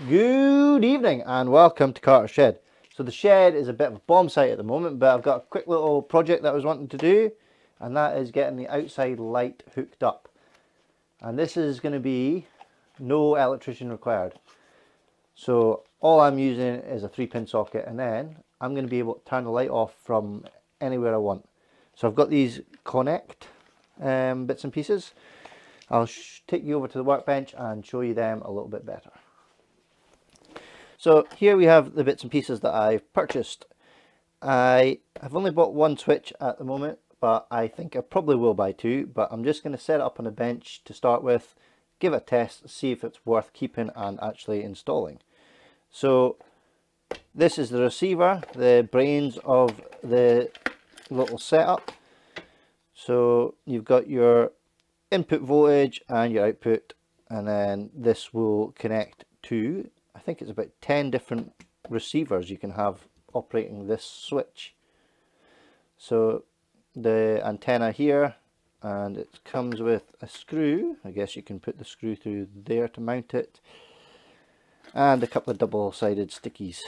Good evening and welcome to Carter's Shed. So the shed is a bit of a bomb site at the moment, but I've got a quick little project that I was wanting to do, and that is getting the outside light hooked up. And this is going to be no electrician required. So all I'm using is a 3-pin socket, and then I'm going to be able to turn the light off from anywhere I want. So I've got these Konect bits and pieces. I'll take you over to the workbench and show you them a little bit better. So here we have the bits and pieces that I've purchased. I have only bought one switch at the moment, but I think I probably will buy two. But I'm just going to set it up on a bench to start with, give it a test, see if it's worth keeping and actually installing. So this is the receiver, the brains of the little setup. So you've got your input voltage and your output, and then this will connect to, I think it's about 10 different receivers you can have operating this switch. So the antenna here, and it comes with a screw. I guess you can put the screw through there to mount it, and a couple of double-sided stickies.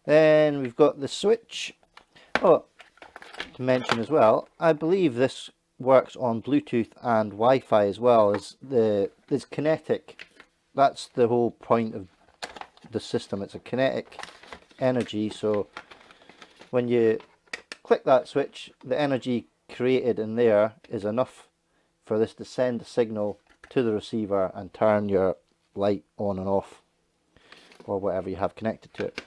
Then we've got the switch. Oh, to mention as well, I believe this works on Bluetooth and Wi-Fi as well as this kinetic. That's the whole point of the system. It's a kinetic energy, so when you click that switch, the energy created in there is enough for this to send a signal to the receiver and turn your light on and off, or whatever you have connected to it.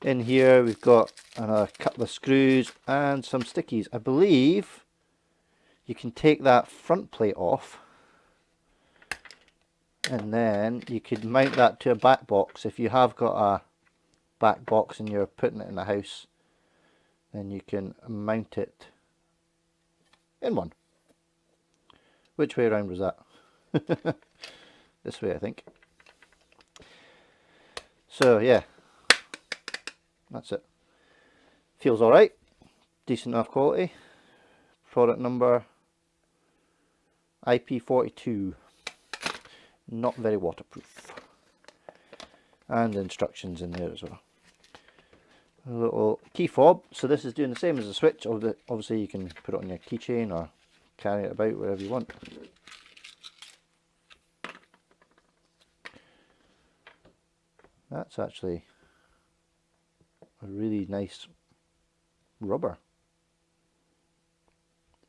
In here we've got another couple of screws and some stickies. I believe you can take that front plate off, and then you could mount that to a back box. If you have got a back box and you're putting it in the house, then you can mount it in one. Which way around was that? This way, I think. So yeah, that's it. Feels alright, decent enough quality. Product number IP42. Not very waterproof, and instructions in there as well. A little key fob. So this is doing the same as the switch. Obviously you can put it on your keychain or carry it about wherever you want. That's actually a really nice rubber.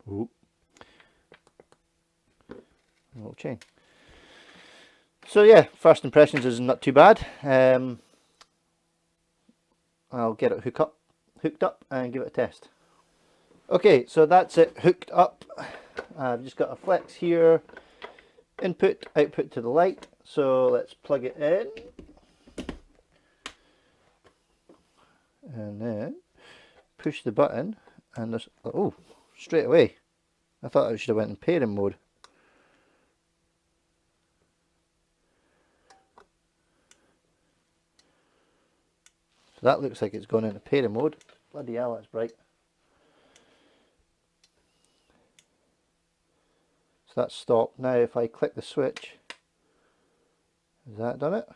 Ooh. A little chain. So yeah, first impressions is not too bad. I'll get it hooked up and give it a test. Okay, so that's it hooked up. I've just got a flex here, input, output to the light. So let's plug it in, and then push the button, and there's, oh, straight away. I thought I should have went in pairing mode. So that looks like it's gone into pairing mode. Bloody hell, that's bright. So that's stopped. Now if I click the switch, has that done it?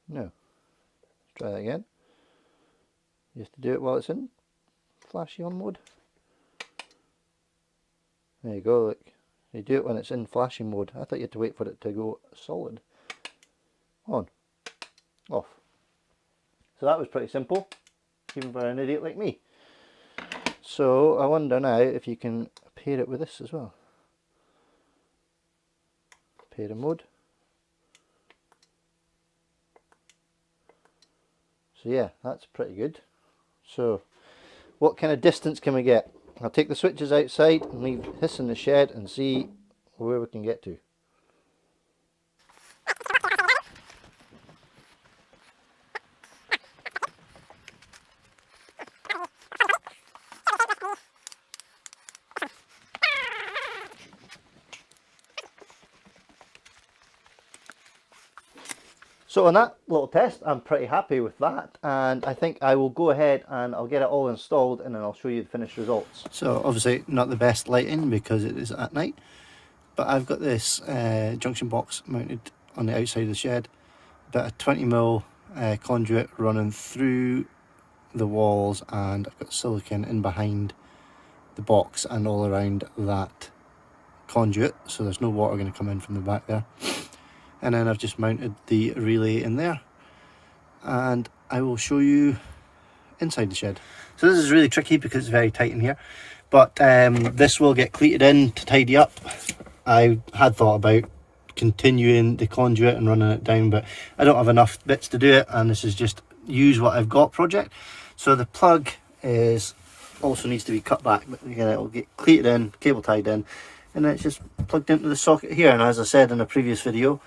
No. Let's try that again. You have to do it while it's in flashy on mode. There you go, look. You do it when it's in flashing mode. I thought you had to wait for it to go solid. On. Off. So that was pretty simple, even for an idiot like me. So I wonder now if you can pair it with this as well. Pairing mode. So yeah, that's pretty good. So what kind of distance can we get? I'll take the switches outside and leave this in the shed and see where we can get to. So on that little test, I'm pretty happy with that, and I think I will go ahead and I'll get it all installed, and then I'll show you the finished results. So obviously not the best lighting because it is at night, But I've got this junction box mounted on the outside of the shed, about a 20mm conduit running through the walls, and I've got silicon in behind the box and all around that conduit, so there's no water going to come in from the back there. And then I've just mounted the relay in there, and I will show you inside the shed. So this is really tricky because it's very tight in here, but this will get cleated in to tidy up. I had thought about continuing the conduit and running it down, but I don't have enough bits to do it, and this is just use what I've got project. So the plug is also needs to be cut back, but again it will get cleated in, cable tied in, and then it's just plugged into the socket here. And as I said in a previous video,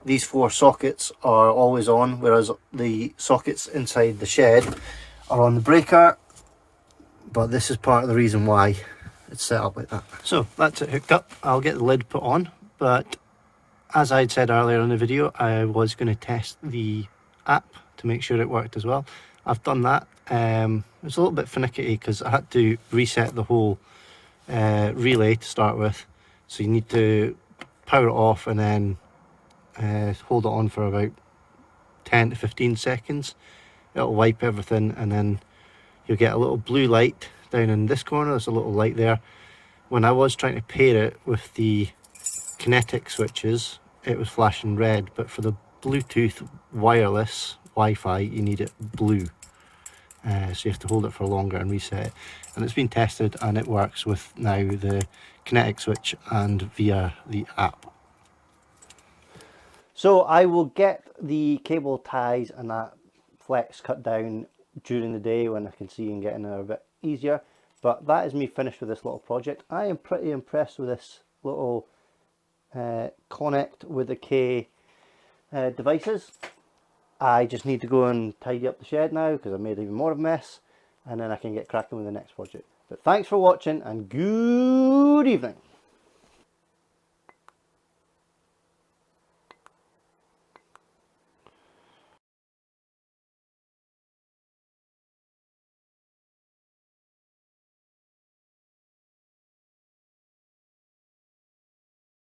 these 4 sockets are always on, whereas the sockets inside the shed are on the breaker, but this is part of the reason why it's set up like that. So that's it hooked up. I'll get the lid put on, but as I'd said earlier in the video, I was going to test the app to make sure it worked as well. I've done that. It was a little bit finicky because I had to reset the whole relay to start with. So you need to power it off and then hold it on for about 10 to 15 seconds. It'll wipe everything, and then you'll get a little blue light down in this corner. There's a little light there. When I was trying to pair it with the Kinetic switches, it was flashing red, but for the Bluetooth wireless Wi-Fi you need it blue. So you have to hold it for longer and reset it. And it's been tested and it works with now the Kinetic Switch and via the app. So I will get the cable ties and that flex cut down during the day when I can see and get in there a bit easier. But that is me finished with this little project. I am pretty impressed with this little Konect with the K devices. I just need to go and tidy up the shed now because I've made even more of a mess, and then I can get cracking with the next project. But thanks for watching and good evening.